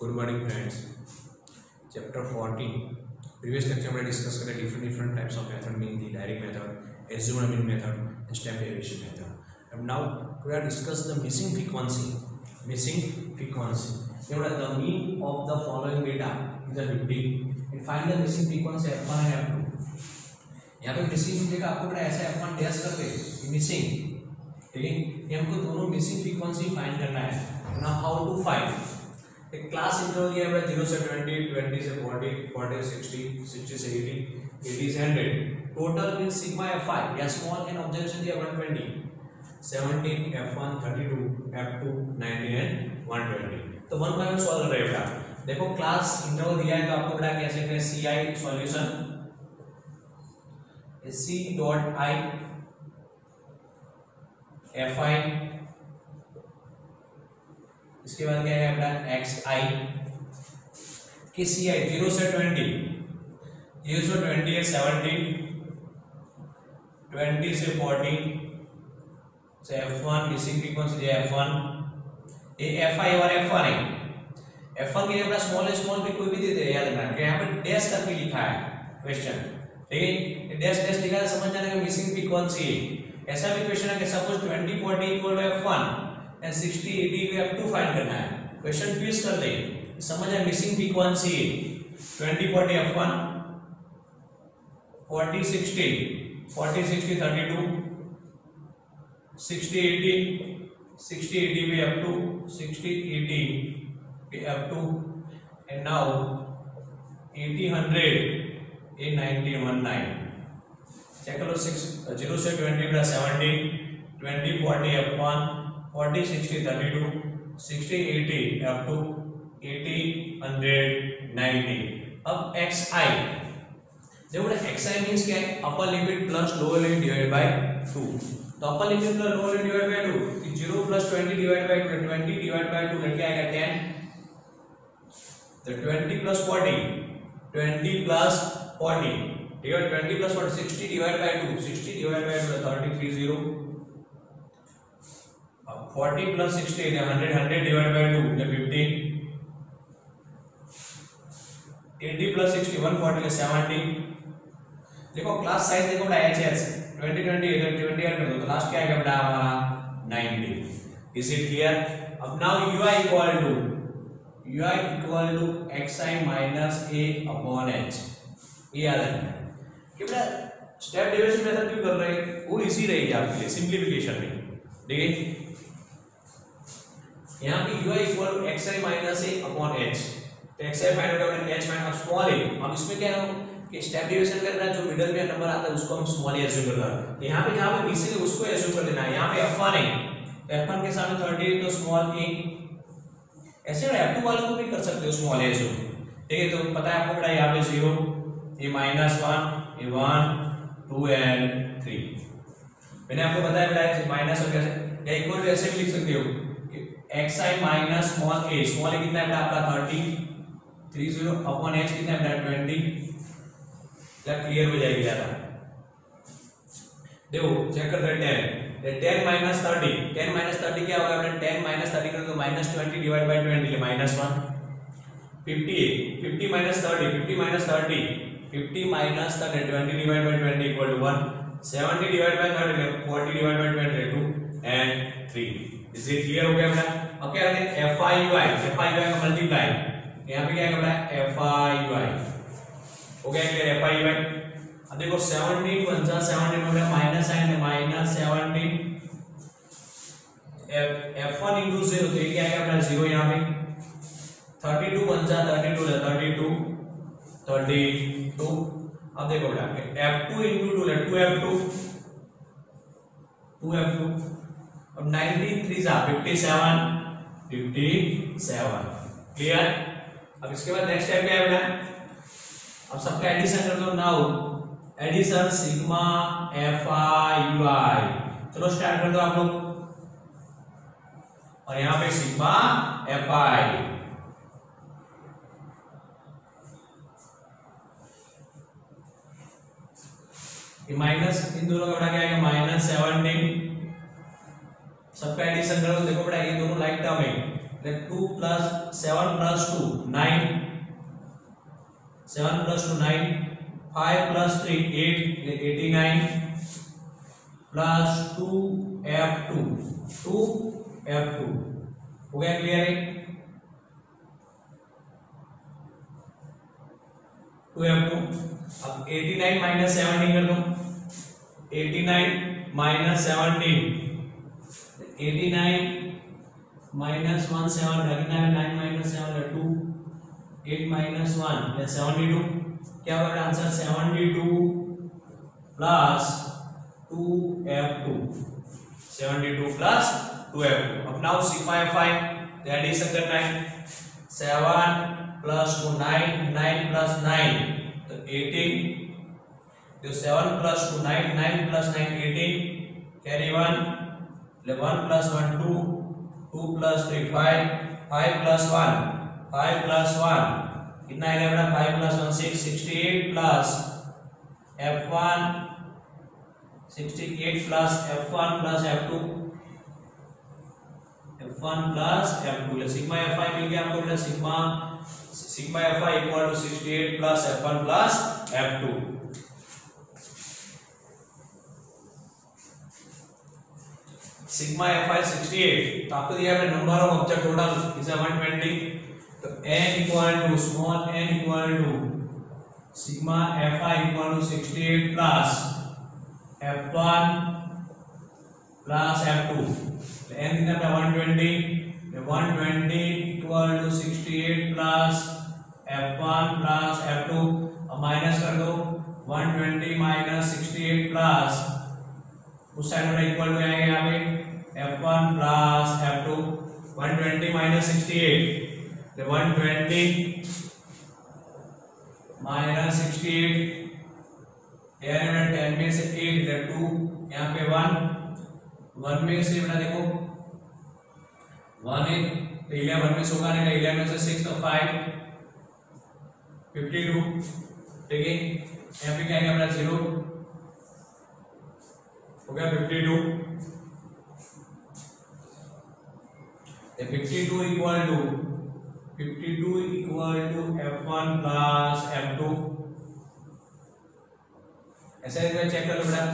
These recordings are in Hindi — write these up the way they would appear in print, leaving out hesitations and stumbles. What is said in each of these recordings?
Good morning friends. Chapter 14 previous lecture में डिस्कस करें different types of method, mean the direct method, assumed mean method and step deviation method. अब now we are discuss the missing frequency. the mean of the following data is a 50 and find the missing frequency f1 and f2। यहाँ पे मिसिंग डेटा आपको पता है ऐसे f1 डैश करके मिसिंग, ठीक है, ये हमको दोनों मिसिंग फ्रीक्वेंसी फाइंड करना है। Now how to find? एक क्लास इंटरवल दिया है 0 से 20, 20 से 40, 40 से 60, 60 से 80, 80 से 100। टोटल मींस सिग्मा f5 या स्मॉल n ऑब्जर्वेशन दिया 120, 17 f1 32 f2 90 एंड 120। तो 1 बाय 1 सॉल्व कर रहे हैं बेटा। देखो क्लास इंटरवल दिया है तो आपको बेटा कैसे करें, ci solution c dot i fi, इसके बाद क्या है अपना xi कि ci 0 से 20, 0 से 20 है 70, 20 से 40 से f1 मिसिंग फ्रीक्वेंसी है f1, ये fi और f1 है। f1 के अपना स्मॉल पे कोई भी दे दे, याद रखना कि यहाँ पे डैश करके लिखा है क्वेश्चन, ठीक है, डैश डैश लिखा है, समझ जाना कि मिसिंग फ्रीक्वेंसी। ऐसा भी क्वेश्चन है कि suppose 20 40 equal to f1 and 60 80 को f2 फाइंड करना है, क्वेश्चन ट्विस्ट कर दे, समझ है मिसिंग फ्रीक्वेंसी 20 40 f1, 40 60 40 60 32, 60 80 60 80 पे f2, 60 80 पे f2 and now 80 100 in 90 19। Check करो 0 से 20 प्लस 17, 20 40 f1, 40 60 32, 60 80 f2, 80 100 90। अब xi देखो xi मींस क्या है, upper limit plus lower limit divide by 2। तो upper limit plus lower limit divide by 2, 0 plus 20 divide by 20 divide by 2 क्या आएगा 10। तो 20 plus 40, 20 plus 40 divide 20 plus 40, 60 divide by 2, 60 divide by 2 33 0। अब 40 प्लस 60 100, 100 डिवाइड बाय 2 50। 80 प्लस 60 140 70। देखो क्लास साइज देखो बेटा HS 20 20 इधर 20 ऐड कर दो तो लास्ट क्या आएगा बेटा हमारा 90। Is it clear? अब now ui equal to xi minus a upon h। ये याद रखना कि बेटा स्टेप डेरिवेशन मेथड क्यों कर रहे हैं, वो इजी रहेगी आपके लिए सिंप्लीफिकेशन में, ठीक है। यहाँ पे ui equal to xi minus a upon h, तो xi फाइंड आउट करना है, h माइनस स्मॉल a। अब इसमें क्या है कि स्टेप डेरिवेशन करना, जो मिडिल में नंबर आता है उसको हम स्मॉल a एज्यूम करना है। यहाँ पे जहाँ पे मिसिंग है उसको एज्यूम कर देना है। यहाँ पे f1 है, f1 के सामने 30 तो स्मॉल a, ऐसे f2 वालों को भी कर सकते हो स्मॉल a एज्यूम, ठीक है। तो पता है आपको बेटा यहाँ पे 0, ये -1, ये 1 2 एंड 3। मैंने आपको बताया बेटा माइनस और कैसे या इक्वल टू ऐसे भी लिख सकते हो कि xi माइनस स्मॉल a कितना है बेटा आपका 30 अपॉन h कितना है बेटा 20। क्या क्लियर हो जाएगी ज्यादा? देखो चेक करते हैं 10 माइनस 30, 10 माइनस 30 क्या होगा बेटा, 10 माइनस 30 करें तो -20 डिवाइड बाय 20 ले -1। 50 minus 30, 50 minus 30, 50 minus 30 20 divide by 20 equal to 1। 70 divide by 30 40 divide by 20 2 and 3। Is it clear हो गया बेटा? अब क्या करते हैं fi का मल्टीप्लाई, यहाँ पे क्या है बेटा fi हो गया क्लियर fi। अब देखो 17 पंजा 17 हो गया माइनस साइन है -17 f1 into 0 तो ये क्या आएगा अपना 0 यहाँ पे। 32 पंजा 32 है 32 32। अब देखो बेटा f2 into 2 है 2f2 2f2। अब 93 जा 57 57 क्लियर। अब इसके बाद नेक्स्ट स्टेप क्या है बेटा, अब सबका एडिशन कर दो। Now addition sigma fi ui, चलो स्टार्ट कर दो आप लोग। और यहां पे सिग्मा fi, ये माइनस इन दोनों का क्या आएगा -17। सबका एडिशन करो, देखो बेटा ये दोनों लाइक टर्म है, 2 plus 7 plus 2 9, 7 plus 2 9, 5 plus 3 8 89 plus 2f2 हो गया क्लियर है 2f2। अब 89 माइनस 17 कर दो 89 माइनस 17 89 माइनस 1 7 रखना है 9 माइनस 7 2 8 माइनस 1 72 क्या होगा answer 72 plus 2f2 72 plus 2f2। अब नाउ सिग्मा fi तो एडिशन करना है 7 प्लस 2 9 9 प्लस 9 तो 18 तो 7 plus 2 9 9 plus 9 18 carry 1 1 plus 1 2 2 plus 3 5 5 plus 1 5 plus 1 कितना आएगा बेटा 5 plus 1 6 68 plus f1 68 plus f1 plus f2 f1 plus f2 sigma fi मिल गया आपको बेटा sigma fi equal to 68 plus f1 plus f2। Sigma fi 68 तो आपको दिया है number of object total is 120 तो n equal to small n equal to sigma fi equal to 68 plus f1 plus f2 तो n कितना है 120 equal to 68 plus f1 plus f2 अब माइनस कर दो 120 माइनस 68 प्लस उस साइड में इक्वल हो जाएगा यहाँ पे f1 प्लस f2 120 माइनस 68 तो 120 माइनस 68 10 में से 8 इधर 2 यहाँ पे 1 में से बेटा देखो 1 है तो 11 में से होगा नहीं 11 में से 6 तो 5 52 ठीक है यहाँ पे क्या आएगा बेटा 0 हो गया 52 52 equal to f1 plus f2 ऐसा इसमें चेक कर लो बेटा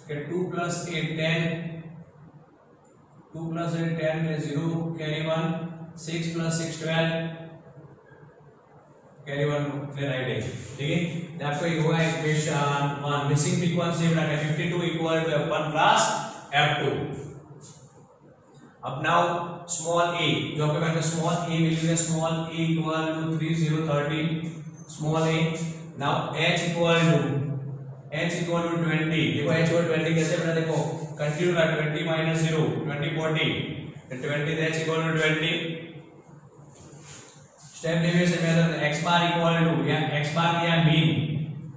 कि 2 प्लस 8 10 2 प्लस 8 10 में 0 कैरी 1 6 प्लस 6 12 कैरी 1 राइट है ठीक है आपको ये होगा इक्वेशन 1 मिसिंग फ्रीक्वेंसी बेटा 52 equal to f1 plus f2। अब नाउ स्मॉल a जो आपके पास स्मॉल a मिलेगा small a equal to 3030 small a now h equal to 20 देखो h इक्वल 20 कैसे बना देखो कंटिन्यू का 20 माइनस 0 20 40 तो 20 h equal to 20 step deviation method x bar equal to या x बार या mean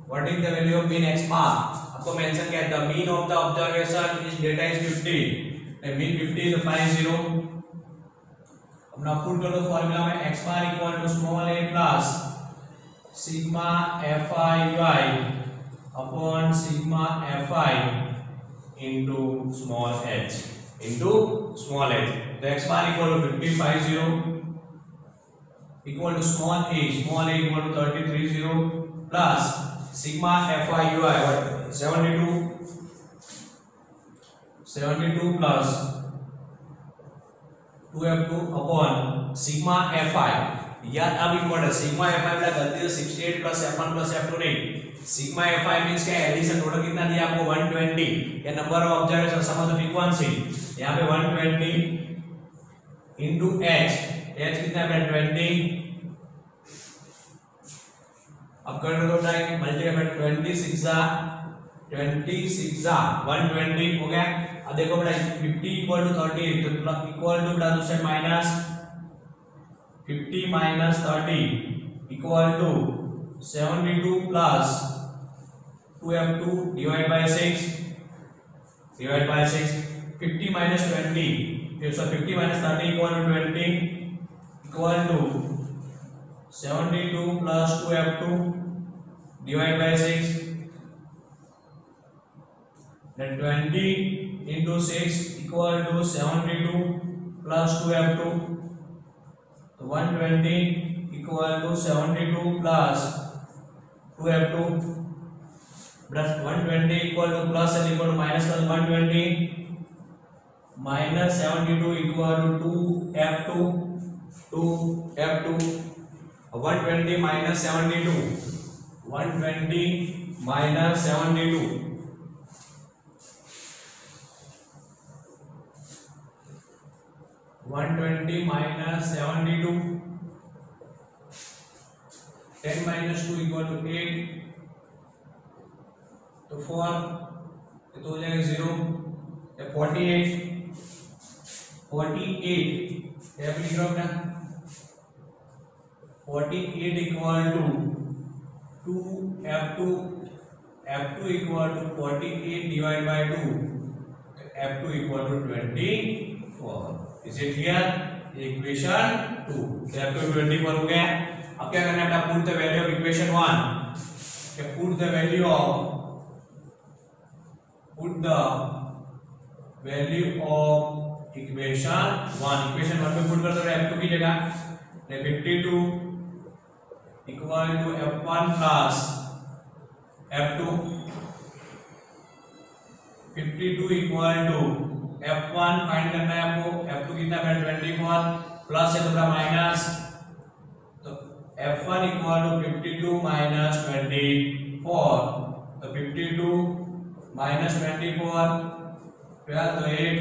what is the value of mean x bar आपको मेंशन किया the mean of the observation is data is 50 the mean 50 is 50 अब ना पुट कर दो फार्मूला में x bar equal to small a plus sigma fi ui upon sigma fi into small h तो x bar equal to 50 50 equal to small a equal to 3030 plus sigma fi ui what 72 plus 2f2 upon sigma fi यार अब इम्पोर्टेंट सिग्मा fi वाला गलती से 68 plus f1 plus f2 नहीं सिग्मा fi मींस क्या एडिशन टोटल कितना दिया आपको 120 या number of observation some of the frequency यहां पे 120 into h कितना है 20 अब कर दो टाइम मल्टीप्लाई बाय 26 120 हो गया। अब देखो बेटा 50 इक्वल टू 30 तो इक्वल टू बेटा दूसरे minus 50 minus 30 equal to 72 plus 2f2 divide by 6 50 minus 20 so 50 minus 30 equal to 20 equal to 72 plus 2f2 divided by 6 then 20 into 6 equal to 72 plus 2f2 तो 120 equal to 72 plus 2f2 plus 120 equal to plus L equal to minus 120 minus 72 equal to 2f2 120 minus 72 120 minus 72 120 minus 72 10 minus 2 equal to 8 तो 4 ये तो हो जाएगा 0 या 48 क्या लिख रहा हूँ अपना 48 equal to 2f2 equal to 48 divide by 2 तो f2 equal to 24 Is it clear? Equation 2. So f2 24 हो गया. अब क्या करना है बेटा? Put the value of equation 1. Put the value of equation 1. Equation 1 में put कर दो f2 की जगह. 52 equal to f1 plus f2. 52 equal to f1 find करना है आपको. f2 कितना है 24 प्लस है दूसरा माइनस. तो f1 इक्वल टू 52 माइनस 24 तो 52 माइनस 24 12 तो 8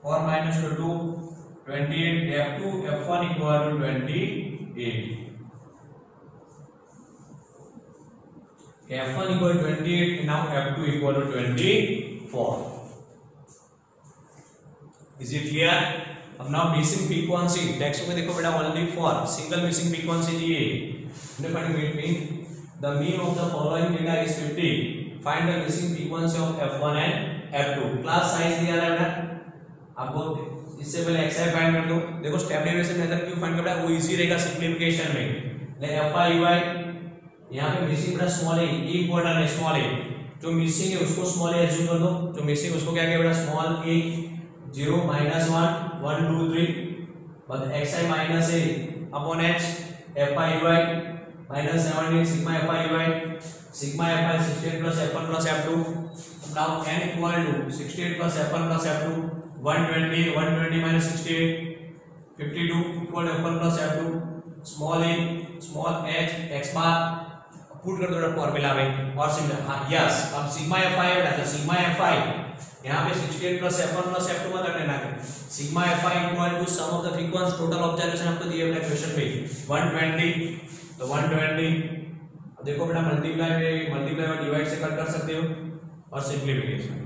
4 minus 2 28 f2 f1 equal to 28 f1 equal 28 नाउ f2 equal to 24. Is it clear? अब now missing frequency टेक्स्ट में देखो बेटा only for single missing frequency दिए. Find the mean of the following data is 50. Find the missing frequency of f1 and f2. Class size दिया है बेटा आपको. इससे पहले xi फाइंड कर दो. देखो स्टेप डेरिवेशन मेथड क्यों फाइंड करना है वो इजी रहेगा सिंपलीफिकेशन में. ले fi uy यहां पे मिसिंग बेटा स्मॉल a इंपॉर्टेंट है. स्मॉल a जो मिसिंग है उसको स्मॉल a एज्यूम कर दो. जो मिसिंग उसको क्या किया बेटा small a 0 minus 1 1 2 3 but xi minus a upon h fi uy minus 17 sigma fi uy sigma fi 68 plus f1 plus f2. Now n equal to 68 plus f1 plus f2 120 minus 68 52 equal to f1 plus f2 small a small h x bar put कर दो फॉर्मूला में और सिग्मा. यस अब सिग्मा fi है तो सिग्मा fi यहाँ पे 68 प्लस f1 प्लस f2 मत रखना है. Sigma fi equal to sum of the frequency total observation आपको दिए हुए क्वेश्चन में 120 तो 120 अब देखो बेटा मल्टीप्लाई और डिवाइड से कर सकते हो और simplification.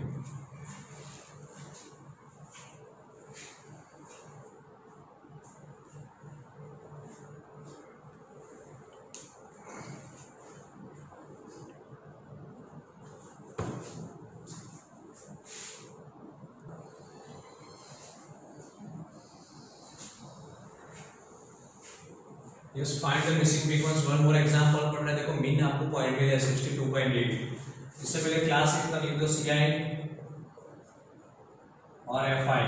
Yes, find the missing frequency. One more example पढ़ना. देखो मीन आपको पॉइंट मिला 62.8. इससे पहले क्लास कितना लिख दो ci और fi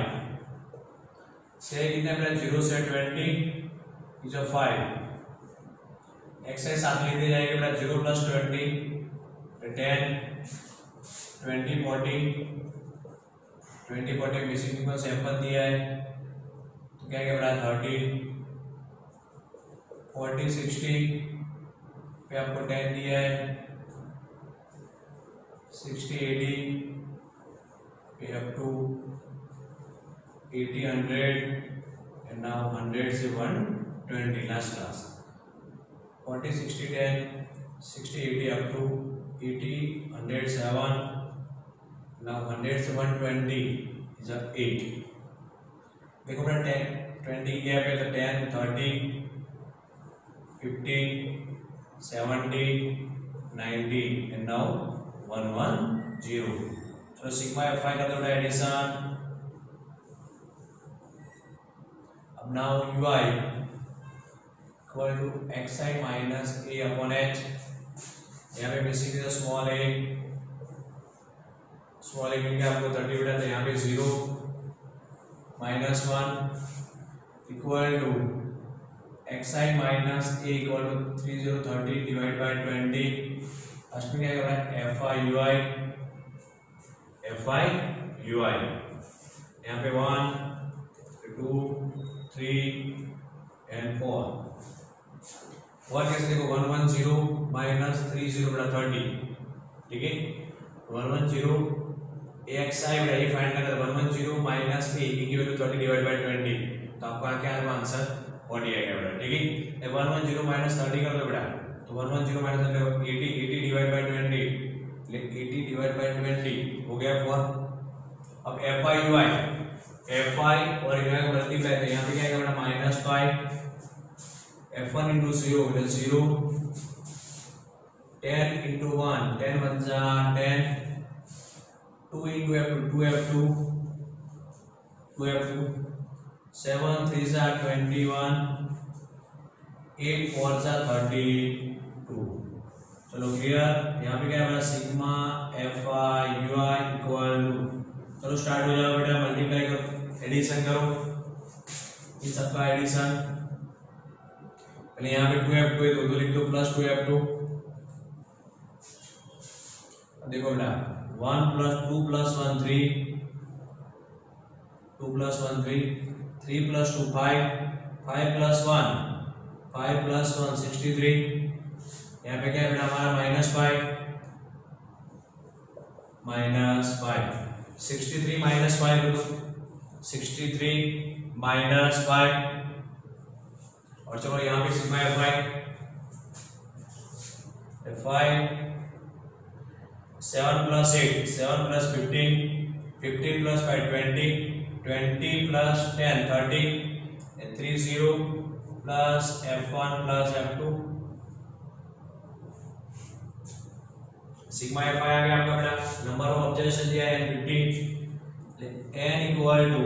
से कितना मिला 0 से 20 इज 5 xi साथ लिखते जाएंगे बेटा 0 प्लस 20 10 20 40 मिसिंग फ्रीक्वेंसी f1 दिया है तो क्या क्या बेटा 30 40 60 पे आपको 10 दिया है 60 80 पे अप टू 80 100 एंड नाउ 100 से 120 last class 40 60 10 60 80 up to 80 100 7 now 100 से 120 इज 8. देखो बेटा 10 20 गया पे तो 10 30 50 70 90 and now 110. So sigma fi का तो एडिशन. अब now ui equal to xi minus a upon h. यहाँ पे मिसिंग है स्मॉल a मिल गया आपको 30 बेटा तो यहाँ पे 0 -1 equal to xi minus a equal to 3030 divide by 20। First में क्या करना है fi ui यहाँ पे 1 2 3 and 4 और कैसे देखो 110 माइनस 30 बटा 30 ठीक है 110 axi बटा ये फाइंड करना 110 माइनस a की वैल्यू 30 डिवाइड बाय 20 तो आपका क्या आएगा आंसर 40 आएगा बेटा ठीक है 110 माइनस 30 कर दो बेटा तो 110 minus 30 80 divide by 20 80 divide by 20 हो गया 4। अब fi ui fi और ui को मल्टीप्लाई करें यहाँ पे क्या आएगा बेटा minus 5 f1 into 0 will 0 10 into 1 10 1 10 2 into f2 2f2 2f2 7 3 21 8 4 32 चलो क्लियर। यहाँ पे क्या है sigma fi ui equal to चलो स्टार्ट हो जाओ बेटा मल्टीप्लाई करो एडिशन करो इन सबका एडिशन यहाँ पे 2f2 है तो लिख दो प्लस 2f2 देखो बेटा 1 plus 2 plus 1 3 2 plus 1 3 3 plus 2 5 5 plus 1 5 plus 1 63 यहाँ पे क्या है बेटा हमारा माइनस 5 63 माइनस 5 63 माइनस 5 और चलो यहाँ पे sigma fi 7 plus 8 7 plus 15 15 plus 5 20 20 plus 10 30 30 plus f1 plus f2 sigma fi आ गया आपका बेटा नंबर ऑफ ऑब्जर्वेशन दिया है 15 n equal to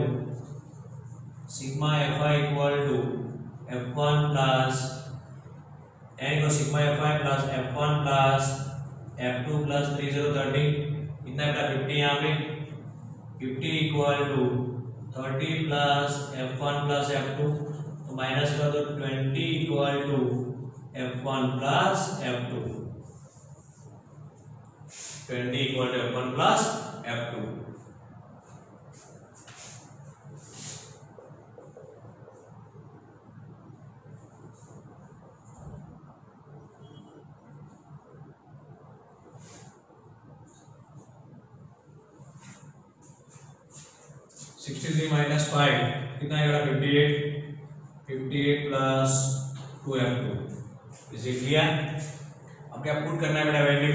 sigma fi equal to f1 plus n को sigma fi plus f1 plus f2 plus 3030 कितना बेटा 50 यहाँ पे 50 equal to 30 plus f1 plus f2 तो माइनस कर दो 20 equal to f1 plus f2 20 equal to f1 plus f2 63 minus 5 कितना आएगा 58 58 plus 2f2 is it clear. अब क्या पुट करना है बेटा वैल्यू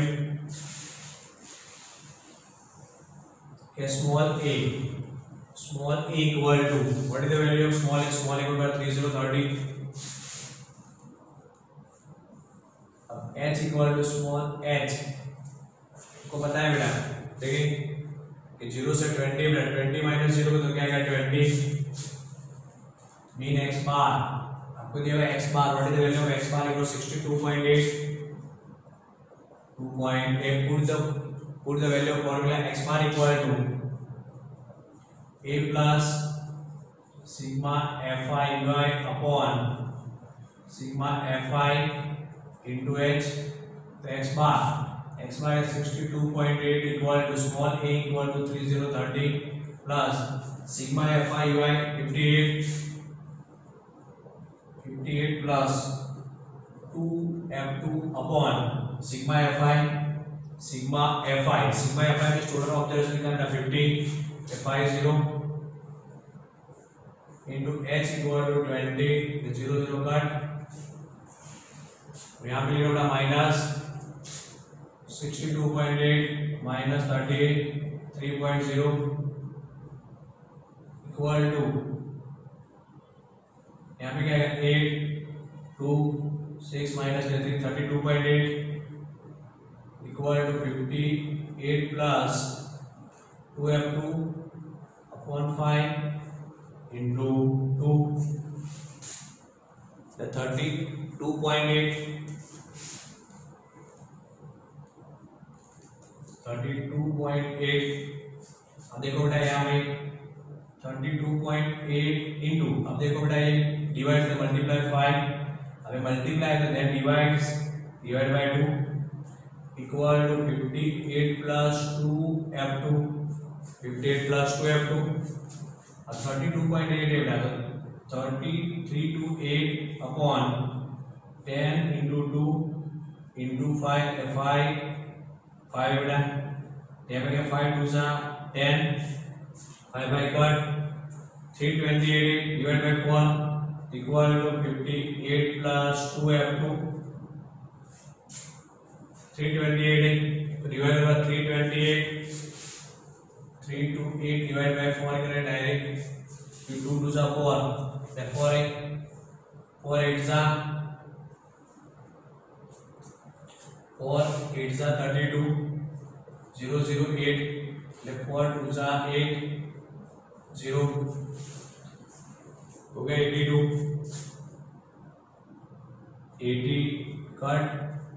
क्या small a equal to what is the value of small a equal to 3030 अब h equal to small h को पता है बेटा देखिए 0 से 20 मिनट 20 माइनस 0 तो क्या आएगा 20 मीन x बार आपको दिया हुआ x bar what is the value of x bar equal 62.8 put the value of formula x bar equal to a plus sigma fi ui upon sigma fi into h तो x bar is 62.8 equal to small a equal to 3030 plus sigma fi ui 58 plus 2f2 upon sigma fi sigma fi means total observation कितना 50 fi 0 into h equal to 20 0 0 cut यहाँ पे लिखा माइनस 62.8 माइनस 38 3.0 इक्वल टू यहाँ पे क्या है 8 2 6 minus 32.8 equal to 58 plus 2f2 upon 5 into 2 32.8 अब देखो बेटा यहाँ पे 32.8 इंटू, अब देखो बेटा ये डिवाइड से मल्टीप्लाई 5, अबे मल्टीप्लाई तो then divide by 2 equal to 58 plus 2 f2, 58 plus 2 f2, अब 32.8 है बेटा तो 3328 अपॉन 10 इंटू 2 इंटू 5 बेटा, यहाँ पे क्या 5 2 सा 10, 5 by cut 328 divided by 4 equal to 58 plus 2f2, 328 divided by 328 divided by 4 करें डायरेक्ट, 2 2 सा 4, 4 8 सा 32, 0 0 8, 4 2 सा 8 0 हो गया 82, 80 कट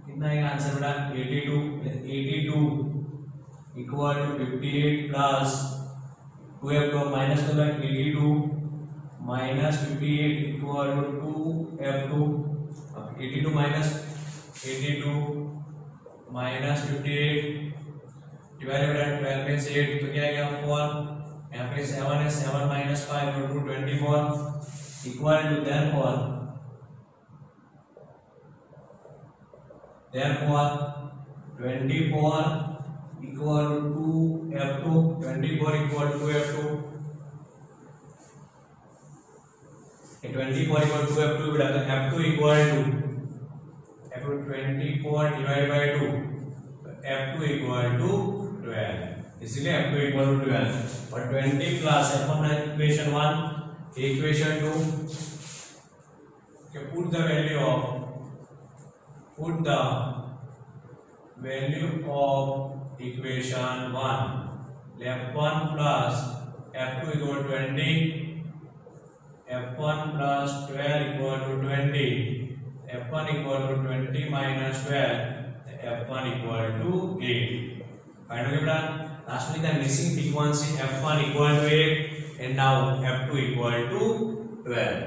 कितना है आंसर बेटा 82 equal to 58 plus 2f2 minus कर 82 माइनस 58 इक्वल टू 2f2, अब 82 माइनस 58 डिवाइडेड बाय 12 में से 8 तो क्या आएगा 4, यहाँ पे 7 है 7 minus 5 two 24 equal to therefore 24 equal to 2f2, 24 equal to 2f2, 24 equal to 2f2 बेटा तो f2 equal to 24 divide by 2 तो f2 इक्वल टू 12, इसलिए f2 इक्वल टू 12 और 20 प्लस f1 इक्वेशन 1 इक्वेशन 2 के put the value of equation 1 f1 plus f2 equal 20, f1 plus 12 equal to 20, f1 equal to 20 minus 12, f1 equal to 8, find हो गया बेटा। लास्ट में the missing frequency f1 equal to 8 and now f2 equal to 12.